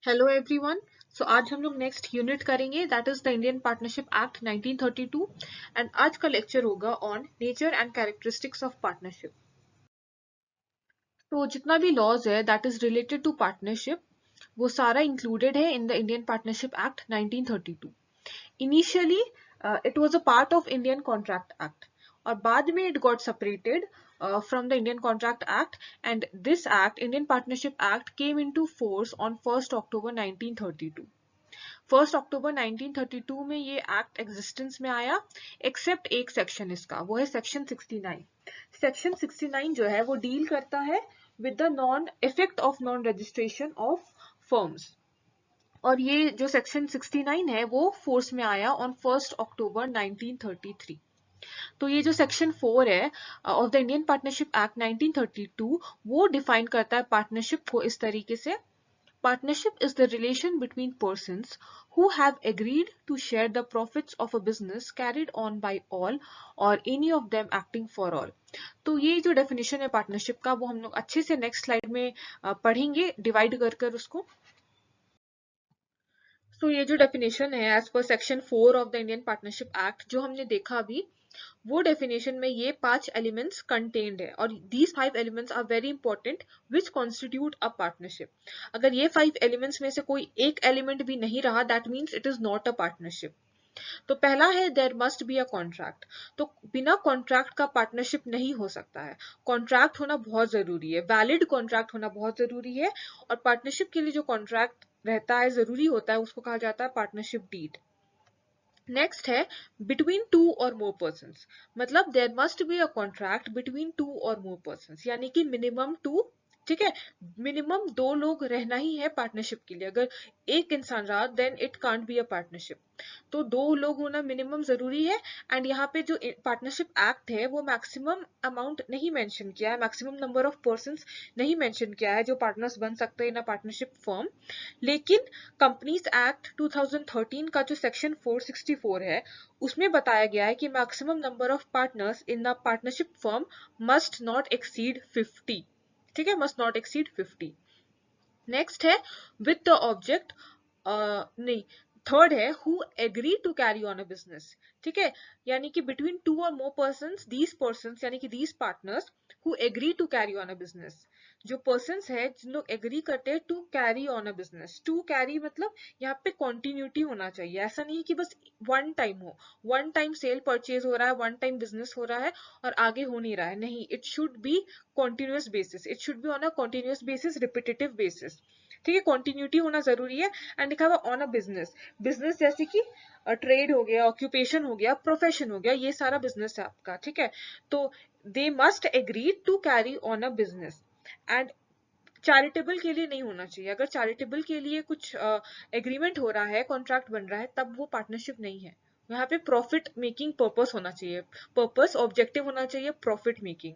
Hello everyone. सो आज हम लोग नेक्स्ट यूनिट करेंगे that is the Indian partnership act 1932 and आज का लेक्चर होगा on nature and characteristics of partnership. तो जितना भी लॉज है that is related to partnership वो सारा इंक्लूडेड है in the Indian partnership act 1932। Initially it was a part of Indian contract act और बाद में it got separated from the Indian Contract Act, and this act, Indian Partnership Act, came into force on 1st October 1932. 1 अक्टूबर 1932 में ये act existence में आया, accept एक section इसका, वो है सेक्शन 69। सेक्शन 69 जो है वो डील करता है with the non effect of non registration of firms, और ये जो सेक्शन 69 है वो फोर्स में आया ऑन 1 अक्टूबर 1933। तो ये जो सेक्शन 4 है of the Indian partnership act 1932 वो डिफाइन करता है पार्टनरशिप को इस तरीके से: Partnership is the relation between persons who have agreed to share the profits of a business carried on by all or any of them acting for all। तो ये जो डेफिनेशन है पार्टनरशिप का वो हम लोग अच्छे से नेक्स्ट स्लाइड में पढ़ेंगे डिवाइड कर कर उसको। तो ये जो डेफिनेशन है as per section 4 of the Indian partnership act जो हमने देखा अभी, वो डेफिनेशन में ये 5 एलिमेंट्स कंटेन्ड है और these 5 elements are very important which constitute a partnership. अगर ये 5 एलिमेंट्स में से कोई एक एलिमेंट भी नहीं रहा that means it is not a partnership. तो पहला है there must be a contract. तो बिना कॉन्ट्रैक्ट का पार्टनरशिप नहीं हो सकता है। कॉन्ट्रैक्ट होना बहुत जरूरी है, वैलिड कॉन्ट्रैक्ट होना बहुत जरूरी है, और पार्टनरशिप के लिए जो कॉन्ट्रैक्ट रहता है, जरूरी होता है, उसको कहा जाता है पार्टनरशिप डीड। नेक्स्ट है बिटवीन टू और मोर पर्सन, मतलब there must be a contract between two और मोर पर्सन, यानी कि मिनिमम टू, ठीक है, मिनिमम 2 लोग रहना ही है पार्टनरशिप के लिए। अगर एक इंसान रहा then it can't be a partnership. तो 2 लोग होना मिनिमम जरूरी है। एंड यहाँ पे जो पार्टनरशिप एक्ट है वो मैक्सिमम अमाउंट नहीं मेंशन किया है, मैक्सिमम नंबर ऑफ पर्संस नहीं मेंशन किया है जो पार्टनर्स बन सकते हैं इन अ पार्टनरशिप फर्म। लेकिन कंपनीज एक्ट 2013 का जो सेक्शन 464 है उसमें बताया गया है कि maximum number of partners in the partnership firm must not exceed 50। ठीक है, मस्ट नॉट एक्सीड 50। नेक्स्ट है विद द ऑब्जेक्ट, नहीं, थर्ड है who agree to carry on a business. ठीक है, यानी कि बिटवीन टू और मोर पर्संस, दीज पर्संस यानी कि these partners who agree to carry on a business. जो पर्संस है जिन लोग एग्री करते हैं to carry on a business, to carry मतलब यहाँ पे कॉन्टिन्यूटी होना चाहिए। ऐसा नहीं है कि बस वन टाइम हो, वन टाइम सेल परचेज हो रहा है, वन टाइम बिजनेस हो रहा है और आगे हो नहीं रहा है, नहीं, it should B continuous basis, it should be on a continuous basis, repetitive basis। ठीक है, कंटिन्यूटी होना जरूरी है। एंड लिखा हुआ ऑन अ बिजनेस, बिजनेस जैसे कि ट्रेड हो गया, ऑक्यूपेशन हो गया, प्रोफेशन हो गया, ये सारा बिजनेस है आपका। ठीक है, तो they must agree to carry on a business. And charitable के लिए नहीं होना चाहिए। अगर चैरिटेबल के लिए कुछ एग्रीमेंट हो रहा है, कॉन्ट्रैक्ट बन रहा है, तब वो पार्टनरशिप नहीं है। यहाँ पे प्रॉफिट मेकिंग पर्पस होना चाहिए, पर्पस ऑब्जेक्टिव होना चाहिए प्रॉफिट मेकिंग।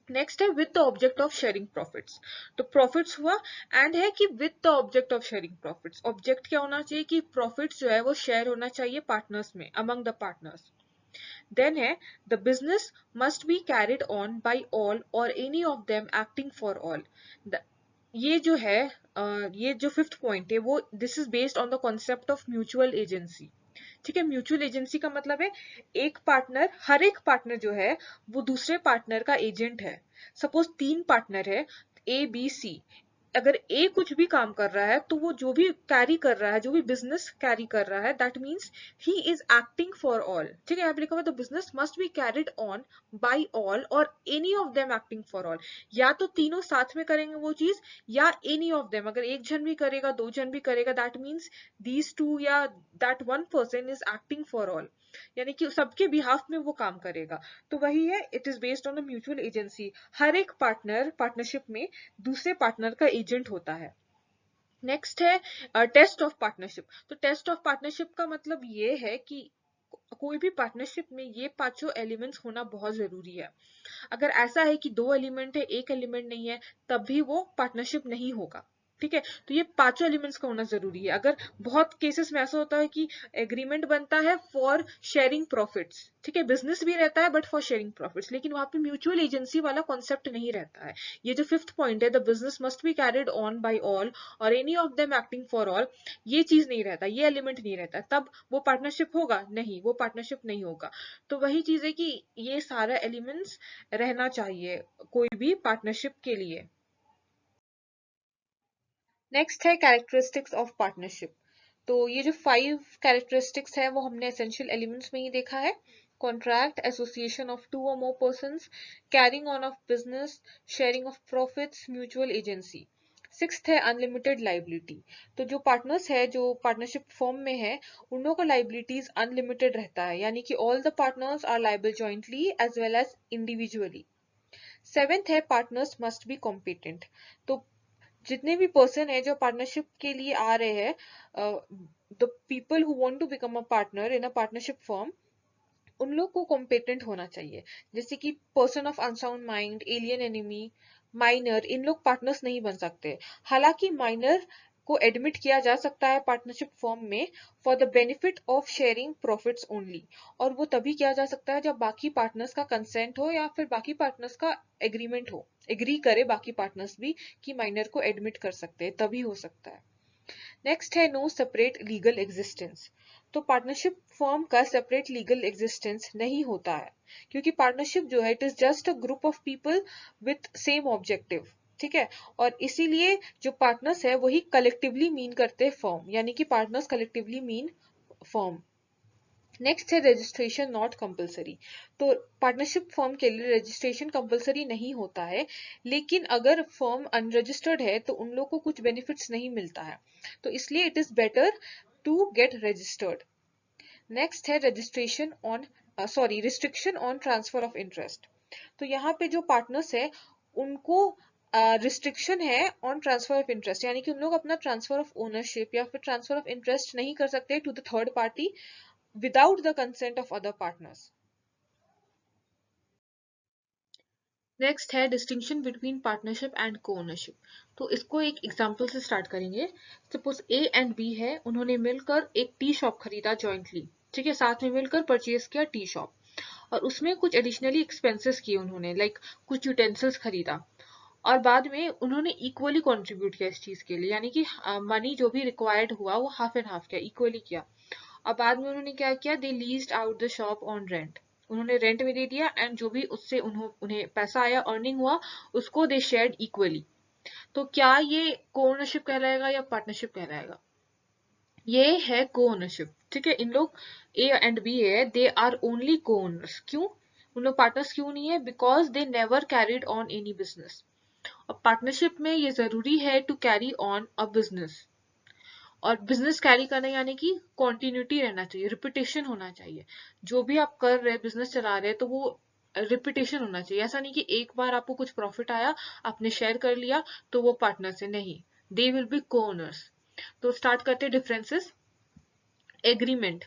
नेक्स्ट है with the object of sharing profits. तो प्रॉफिट्स हुआ, एंड है कि with the object of sharing profits, object क्या होना चाहिए कि प्रॉफिट्स जो है वो शेयर होना चाहिए पार्टनर्स में, अमंग द पार्टनर्स। देन है the business must be carried on by all और any of them acting for all. ये जो है ये जो फिफ्थ पॉइंट है वो this is based on the concept of mutual agency. ठीक है, म्यूचुअल एजेंसी का मतलब है एक पार्टनर, हर एक पार्टनर जो है वो दूसरे पार्टनर का एजेंट है। सपोज 3 पार्टनर है, ए बी सी, अगर ए कुछ भी काम कर रहा है तो वो जो भी कैरी कर रहा है, जो भी बिजनेस कैरी कर रहा है, that means he is acting for all. ठीक है, यहाँ पे लिखा हुआ the business must be carried on by all और any of them acting for all. या तो तीनों साथ में करेंगे वो चीज, या एनी ऑफ देम, अगर एक जन भी करेगा, 2 जन भी करेगा, दैट मीन्स दीज टू या that one person is acting for all, यानी कि सबके बिहाफ में वो काम करेगा। तो वही है, it is based on a mutual agency. हर एक पार्टनर पार्टनरशिप में दूसरे पार्टनर का एजेंट होता है। नेक्स्ट है टेस्ट ऑफ पार्टनरशिप। तो टेस्ट ऑफ पार्टनरशिप का मतलब ये है कि कोई भी पार्टनरशिप में ये 5 एलिमेंट्स होना बहुत जरूरी है। अगर ऐसा है कि 2 एलिमेंट है, एक एलिमेंट नहीं है, तब भी वो पार्टनरशिप नहीं होगा। ठीक है। तो ये पांचों एलिमेंट्स का होना जरूरी है। अगर बहुत केसेस में ऐसा होता है कि एग्रीमेंट बनता है फॉर शेयरिंग प्रॉफिट्स, ठीक है, बिजनेस भी रहता है बट फॉर शेयरिंग प्रॉफिट्स, लेकिन वहां पे म्यूचुअल एजेंसी वाला कॉन्सेप्ट नहीं रहता है। ये जो फिफ्थ पॉइंट है, the business must be carried on by all और any of them acting for all, ये चीज नहीं रहता, ये एलिमेंट नहीं रहता, तब वो पार्टनरशिप होगा नहीं, वो पार्टनरशिप नहीं होगा। तो वही चीज है कि ये सारा एलिमेंट्स रहना चाहिए कोई भी पार्टनरशिप के लिए। नेक्स्ट है कैरेक्टरिस्टिक्स ऑफ पार्टनरशिप। तो ये जो 5 कैरेक्टरिस्टिक्स है वो हमने एसेंशियल एलिमेंट्स में ही देखा है। Contract, association of 2 or more persons, carrying on of business, sharing of profits, mutual agency. Sixth है अनलिमिटेड लाइबिलिटी। तो जो पार्टनर्स है, जो पार्टनरशिप फॉर्म में है, उन लोगों का लाइबिलिटीज अनलिमिटेड रहता है, यानी कि all the partners are liable jointly as well as individually. Seventh है पार्टनर्स मस्ट बी कॉम्पिटेंट। तो जितने भी पर्सन है जो पार्टनरशिप के लिए आ रहे हैं, the people who want to become a partner in a partnership firm, उन लोग को कॉम्पिटेंट होना चाहिए। जैसे कि person of unsound mind, alien enemy, minor, इन लोग पार्टनर्स नहीं बन सकते। हालांकि माइनर को एडमिट किया जा सकता है पार्टनरशिप फॉर्म में for the benefit of sharing profits only, और वो तभी किया जा सकता है जब बाकी पार्टनर्स का कंसेंट हो या फिर बाकी पार्टनर्स का एग्रीमेंट हो, एग्री करे बाकी पार्टनर्स भी कि माइनर को एडमिट कर सकते हैं, तभी हो सकता है। नेक्स्ट है नो सेपरेट लीगल एग्जिस्टेंस। तो पार्टनरशिप फर्म का सेपरेट लीगल एग्जिस्टेंस नहीं होता है, क्योंकि पार्टनरशिप जो है it is just a group of people with same objective, ठीक है। और इसीलिए जो पार्टनर्स है वही कलेक्टिवली मीन करते हैं फर्म, यानी कि partners collectively mean firm. Next है रजिस्ट्रेशन नॉट कंपलसरी। तो पार्टनरशिप फर्म के लिए रजिस्ट्रेशन कंपलसरी नहीं होता है, लेकिन अगर फर्म अनरजिस्टर्ड है तो उन लोग को कुछ बेनिफिट्स नहीं मिलता है, तो इसलिए it is better to get registered. Next है registration on restriction on transfer of interest. तो यहाँ पे जो पार्टनर्स है उनको रिस्ट्रिक्शन है ऑन ट्रांसफर ऑफ इंटरेस्ट, यानी कि उन लोग अपना ट्रांसफर ऑफ ओनरशिप या फिर ट्रांसफर ऑफ इंटरेस्ट नहीं कर सकते to the third party without the consent of other partners. Next है distinction between partnership and co ownership. तो इसको एक एग्जांपल से स्टार्ट करेंगे। सपोज ए एंड बी है, उन्होंने मिलकर एक टी शॉप खरीदा जॉइंटली, ठीक है, साथ में मिलकर परचेज किया टी शॉप, और उसमें कुछ एडिशनली एक्सपेंसेस किए उन्होंने, लाइक कुछ यूटेंसिल्स खरीदा, और बाद में उन्होंने इक्वली कंट्रीब्यूट किया इस चीज के लिए, यानी कि मनी जो भी रिक्वायर्ड हुआ वो हाफ एंड हाफ किया, इक्वली किया। और बाद में उन्होंने क्या किया, they leased out the shop on rent, उन्होंने रेंट में दे दिया, एंड जो भी उससे उन्हें पैसा आया, अर्निंग हुआ, उसको दे शेयर्ड इक्वली। तो क्या ये को ओनरशिप कहलाएगा या पार्टनरशिप कहलाएगा? ये है को ओनरशिप, ठीक है। इन लोग ए एंड बी है, they are only co owners. क्यों उन लोग पार्टनर्स क्यों नहीं है? Because they never carried on any business. और पार्टनरशिप में ये जरूरी है to carry on a business, और बिजनेस कैरी करना यानी कि कॉन्टिन्यूटी रहना चाहिए, रिपीटेशन होना चाहिए। जो भी आप कर रहे हैं, बिजनेस चला रहे हैं, तो वो रिपीटेशन होना चाहिए। ऐसा नहीं कि एक बार आपको कुछ प्रॉफिट आया, आपने शेयर कर लिया, तो वो पार्टनर से नहीं, दे विल बी को ओनर्स। तो स्टार्ट करते हैं डिफरेंसेस। एग्रीमेंट।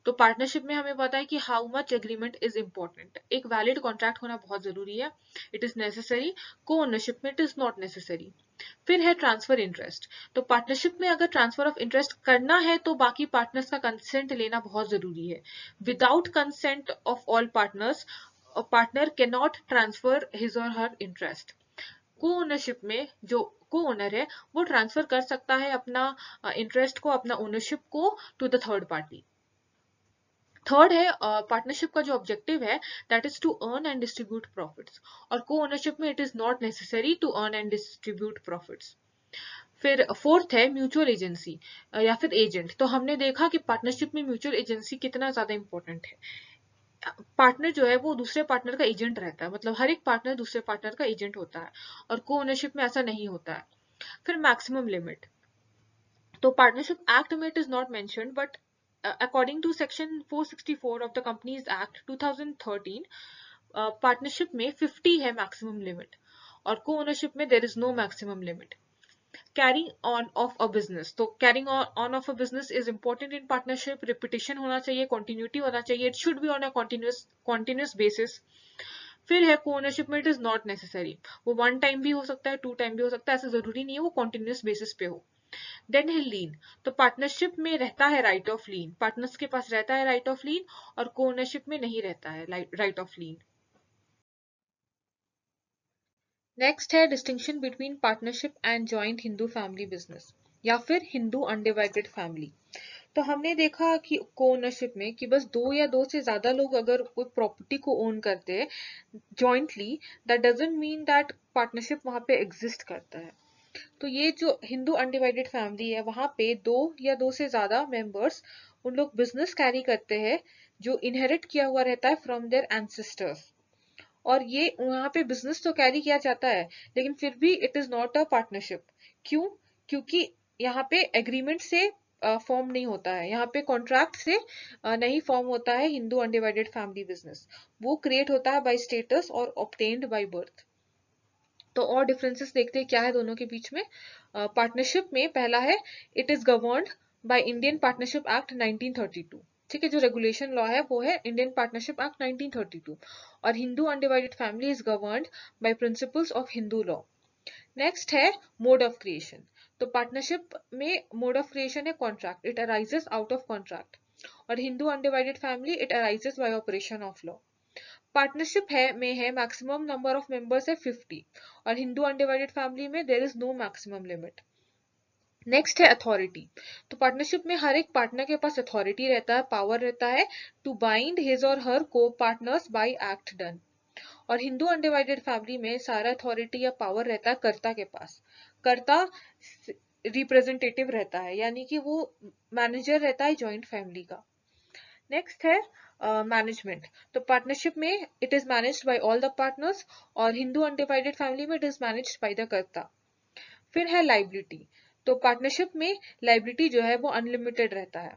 तो पार्टनरशिप में हमें पता है कि how much agreement is important, एक वैलिड कॉन्ट्रैक्ट होना बहुत जरूरी है, इट इज नेसेसरी। को ओनरशिप में इट इज नॉट नेसेसरी। फिर है ट्रांसफर इंटरेस्ट। तो पार्टनरशिप में अगर ट्रांसफर ऑफ इंटरेस्ट करना है तो बाकी पार्टनर्स का कंसेंट लेना बहुत जरूरी है। Without consent of all partners, partner can not transfer his और हर इंटरेस्ट। को ओनरशिप में जो को ओनर है वो ट्रांसफर कर सकता है अपना इंटरेस्ट को, अपना ओनरशिप को to the third party. Third है पार्टनरशिप का जो ऑब्जेक्टिव है, that is to earn and distribute profits, और को ओनरशिप में it is not necessary to earn and distribute profits. फिर फोर्थ है म्यूचुअल एजेंसी या फिर एजेंट। तो हमने देखा कि पार्टनरशिप में म्यूचुअल एजेंसी कितना ज्यादा इंपॉर्टेंट है। पार्टनर जो है वो दूसरे पार्टनर का एजेंट रहता है, मतलब हर एक पार्टनर दूसरे पार्टनर का एजेंट होता है, और को ओनरशिप में ऐसा नहीं होता है। फिर मैक्सिमम लिमिट। तो पार्टनरशिप एक्ट में it is not mentioned, but according to section 464 of the Companies Act 2013, partnership में 50 है मैक्सिमम लिमिट, और को ओनरशिप में there is no maximum limit. Carrying on of a business. तो carrying on of a business is important in partnership, repetition होना चाहिए, continuity होना चाहिए, it should be on a continuous basis. फिर है को ओनरशिप में इट इज नॉट नेसेसरी, वो वन टाइम भी हो सकता है, टू टाइम भी हो सकता है, ऐसा जरूरी नहीं है वो कॉन्टिन्यूस बेसिस पे हो। देन है लीन, तो पार्टनरशिप में रहता है राइट ऑफ लीन, पार्टनर्स के पास रहता है राइट ऑफ लीन, और को ओनरशिप में नहीं रहता है राइट ऑफ लीन। नेक्स्ट है distinction between partnership and joint Hindu family business या फिर हिंदू अनडिवाइडेड फैमिली। तो हमने देखा कि को ओनरशिप में कि बस दो या दो से ज्यादा लोग अगर कोई प्रॉपर्टी को ओन करते हैं jointly, that doesn't mean that partnership वहां पे एग्जिस्ट करता है। तो ये जो हिंदू अनडिवाइडेड फैमिली है वहां पे दो या दो से ज्यादा मेंबर्स उन लोग बिजनेस कैरी करते हैं जो इनहेरिट किया हुआ रहता है फ्रॉम देयर एंसेस्टर्स, और ये वहां पे बिजनेस तो कैरी किया जाता है लेकिन फिर भी it is not a partnership. क्यों? क्योंकि यहाँ पे एग्रीमेंट से फॉर्म नहीं होता है, यहाँ पे कॉन्ट्रैक्ट से नहीं फॉर्म होता है हिंदू अनडिवाइडेड फैमिली बिजनेस, वो क्रिएट होता है बाय स्टेटस और ऑब्टेन्ड बाय बर्थ। तो और डिफरेंसेस देखते हैं क्या है दोनों के बीच में। पार्टनरशिप में पहला है it is governed by Indian partnership act 1932, ठीक है, जो रेगुलेशन लॉ है वो है इंडियन पार्टनरशिप एक्ट 1932, और Hindu undivided family is governed by principles of Hindu law. Next है मोड ऑफ क्रिएशन, तो पार्टनरशिप में मोड ऑफ क्रिएशन है contract, it arises out of contract, और Hindu undivided family it arises by operation of law. Partnership है में है maximum number of members है 50, और हिंदू अनडिवाइडेड फैमिली में there is no maximum limit. Next है अथॉरिटी, तो पार्टनरशिप में हर एक पार्टनर के पास अथॉरिटी रहता है, पावर रहता है टू बाइंड हिज और हर को पार्टनर्स बाय एक्ट डन, और हिंदू अनडिवाइडेड फैमिली में सारा अथॉरिटी या पावर रहता है कर्ता के पास, कर्ता रिप्रेजेंटेटिव रहता है यानी कि वो मैनेजर रहता है जॉइंट फैमिली का। नेक्स्ट है मैनेजमेंट, तो पार्टनरशिप में it is managed by all the partners, और हिंदू अनडिवाइडेड फैमिली में it is managed by the कर्ता। फिर है लाइबिलिटी, तो पार्टनरशिप में लाइबिलिटी जो है वो अनलिमिटेड रहता है,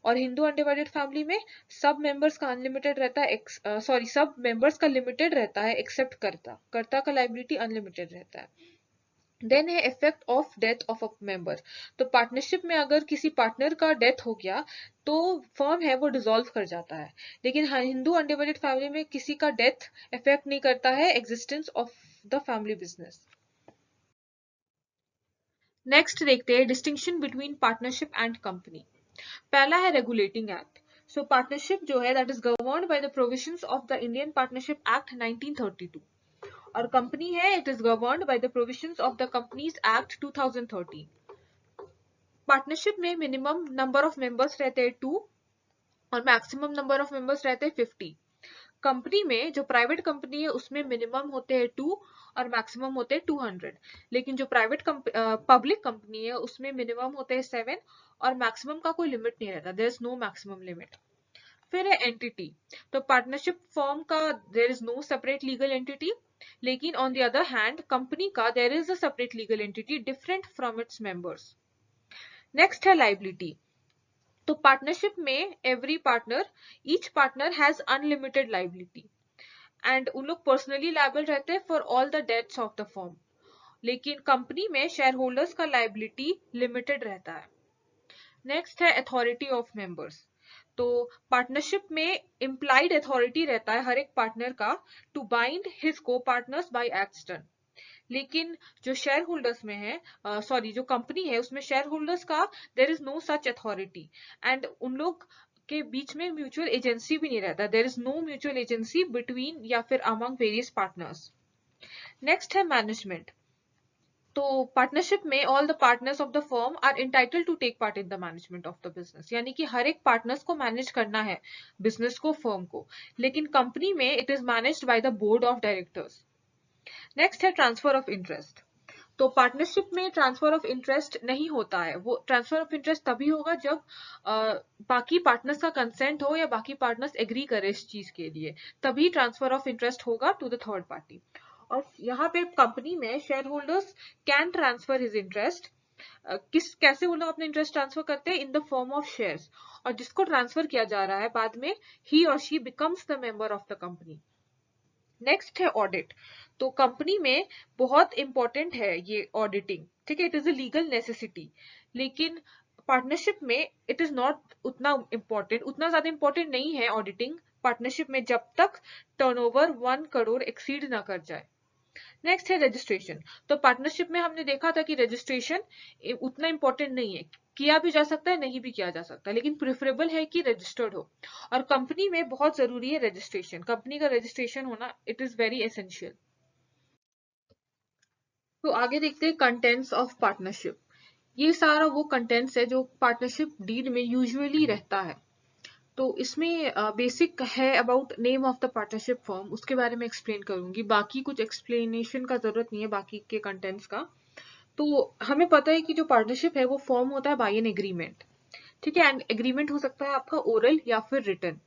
और हिंदू अनडिवाइडेड फैमिली में सब मेंबर्स का अनलिमिटेड रहता है, सॉरी सब मेंबर्स का लिमिटेड रहता है एक्सेप्ट कर्ता, कर्ता का लाइबिलिटी अनलिमिटेड रहता है। देन है effect of death of a member, तो पार्टनरशिप में अगर किसी पार्टनर का डेथ हो गया तो फर्म है वो डिसॉल्व कर जाता है, लेकिन हिंदू अनडिवाइडेड फैमिली में किसी का डेथ इफेक्ट नहीं करता है existence of the family business. Next देखते हैं distinction between partnership and company. पहला है रेगुलेटिंग एक्ट, सो पार्टनरशिप जो है that is governed by the provisions of the Indian partnership act 1932, और कंपनी है it is governed by the provisions of the companies act 2013। Partnership में minimum number of members रहते हैं 2, और मैक्सिमम नंबर ऑफ मेंबर्स रहते हैं 50। Company में जो प्राइवेट कंपनी है उसमें मिनिमम होते हैं 2 और मैक्सिमम होते हैं 200, लेकिन जो प्राइवेट पब्लिक कंपनी है उसमें मिनिमम होते हैं 7 और मैक्सिमम का कोई लिमिट नहीं रहता, there is no maximum limit. फिर है एंटिटी, तो पार्टनरशिप फॉर्म का there is no separate legal entity, लेकिन on the other hand company का there is a separate legal entity different from its members. Next है liability, तो partnership में every partner each partner has unlimited liability, and उन लोग personally liable रहते हैं for all the debts of the firm, लेकिन company में share holders का लाइबिलिटी लिमिटेड रहता है। नेक्स्ट है अथॉरिटी ऑफ मेंबर्स, तो पार्टनरशिप में इम्प्लाइड अथॉरिटी रहता है हर एक पार्टनर का टू बाइंड हिज को पार्टनर्स बाय एक्ट्स डन, लेकिन जो शेयर होल्डर्स में है, सॉरी जो कंपनी है उसमें शेयर होल्डर्स का there is no such authority, and उन लोग के बीच में म्यूचुअल एजेंसी भी नहीं रहता, there is no mutual agency between या फिर अमंग वेरियस पार्टनर्स। नेक्स्ट है मैनेजमेंट, तो पार्टनरशिप में all the partners of the firm are entitled to take part in the management of the business, यानी कि हर एक पार्टनर्स को मैनेज करना है बिजनेस को, फर्म को, लेकिन कंपनी में it is managed by the board of directors. Next है ट्रांसफर ऑफ इंटरेस्ट, तो पार्टनरशिप में ट्रांसफर ऑफ इंटरेस्ट नहीं होता है, वो ट्रांसफर ऑफ इंटरेस्ट तभी होगा जब बाकी पार्टनर्स का कंसेंट हो या बाकी पार्टनर्स एग्री करे इस चीज के लिए, तभी ट्रांसफर ऑफ इंटरेस्ट होगा टू द थर्ड पार्टी। और यहाँ पे कंपनी में share holders can transfer his interest, कैसे वो लोग अपने इंटरेस्ट ट्रांसफर करते हैं in the form of shares, और जिसको ट्रांसफर किया जा रहा है बाद में ही और she becomes the member of the company. Next है ऑडिट, तो कंपनी में बहुत इंपॉर्टेंट है ये ऑडिटिंग, ठीक है, it is a legal necessity, लेकिन पार्टनरशिप में इट इज नॉट उतना इम्पोर्टेंट, उतना ज्यादा इम्पोर्टेंट नहीं है ऑडिटिंग पार्टनरशिप में जब तक टर्नओवर 1 करोड़ एक्सीड ना कर जाए। नेक्स्ट है रजिस्ट्रेशन। तो पार्टनरशिप में हमने देखा था कि रजिस्ट्रेशन उतना इंपॉर्टेंट नहीं है, किया भी जा सकता है, नहीं भी किया जा सकता, लेकिन प्रेफरेबल है कि रजिस्टर्ड हो। और कंपनी में बहुत जरूरी है रजिस्ट्रेशन, कंपनी का रजिस्ट्रेशन होना इट इज वेरी एसेंशियल। तो आगे देखते हैं कंटेंट्स ऑफ पार्टनरशिप। ये सारा वो कंटेंट्स है जो पार्टनरशिप डीड में यूजुअली रहता है। तो इसमें बेसिक है about name of the partnership form, उसके बारे में एक्सप्लेन करूंगी, बाकी कुछ एक्सप्लेनेशन का जरूरत नहीं है बाकी के कंटेंट्स का। तो हमें पता है कि जो पार्टनरशिप है वो फॉर्म होता है बाय एन एग्रीमेंट, ठीक है। एंड एग्रीमेंट हो सकता है आपका ओरल या फिर रिटन।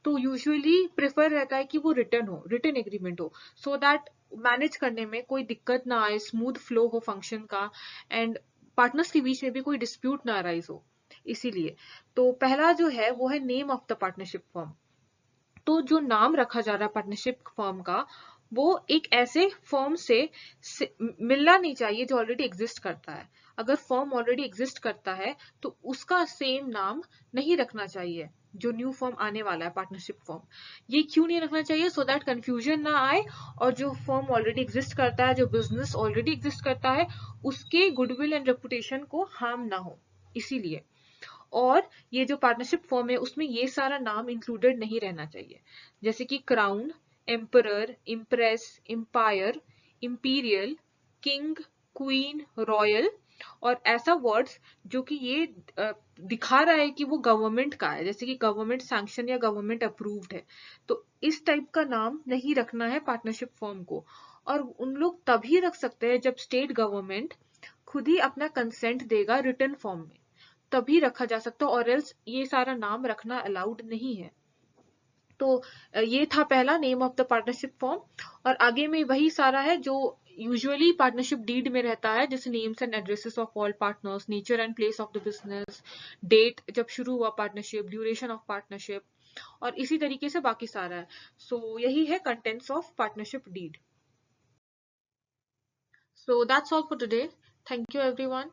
तो यूजुअली प्रेफर रहता है कि वो रिटर्न हो, रिटर्न एग्रीमेंट हो, सो दैट मैनेज करने में कोई दिक्कत ना आए, स्मूथ फ्लो हो फंक्शन का, एंड पार्टनर्स के बीच में भी कोई डिस्प्यूट ना अराइज हो, इसीलिए। तो पहला जो है वो है name of the partnership firm. तो जो नाम रखा जा रहा है पार्टनरशिप फर्म का, वो एक ऐसे फर्म से मिलना नहीं चाहिए जो ऑलरेडी एग्जिस्ट करता है। अगर फर्म ऑलरेडी एग्जिस्ट करता है तो उसका सेम नाम नहीं रखना चाहिए जो न्यू फर्म आने वाला है पार्टनरशिप फर्म। ये क्यों नहीं रखना चाहिए? सो दैट कंफ्यूजन ना आए, और जो फर्म ऑलरेडी एग्जिस्ट करता है, जो बिजनेस ऑलरेडी एग्जिस्ट करता है, उसके गुडविल एंड रेपुटेशन को हार्म ना हो, इसीलिए। और ये जो पार्टनरशिप फॉर्म है उसमें ये सारा नाम इंक्लूडेड नहीं रहना चाहिए, जैसे कि crown, emperor, empress, empire, imperial, king, queen, royal, और ऐसा वर्ड्स जो कि ये दिखा रहा है कि वो गवर्नमेंट का है, जैसे कि गवर्नमेंट सैंक्शन या गवर्नमेंट अप्रूव्ड है। तो इस टाइप का नाम नहीं रखना है पार्टनरशिप फॉर्म को। और उन लोग तभी रख सकते हैं जब स्टेट गवर्नमेंट खुद ही अपना कंसेंट देगा रिटर्न फॉर्म में, तभी रखा जा सकता है, और एल्स ये सारा नाम रखना अलाउड नहीं है। तो ये था पहला name of the partnership form. और आगे में वही सारा है जो यूजुअली पार्टनरशिप डीड में रहता है, जैसे names and addresses of all partners, nature and place of the business, date जब शुरू हुआ पार्टनरशिप, ड्यूरेशन ऑफ पार्टनरशिप, और इसी तरीके से बाकी सारा है। सो यही है contents of partnership deed. So that's all for today. Thank you everyone.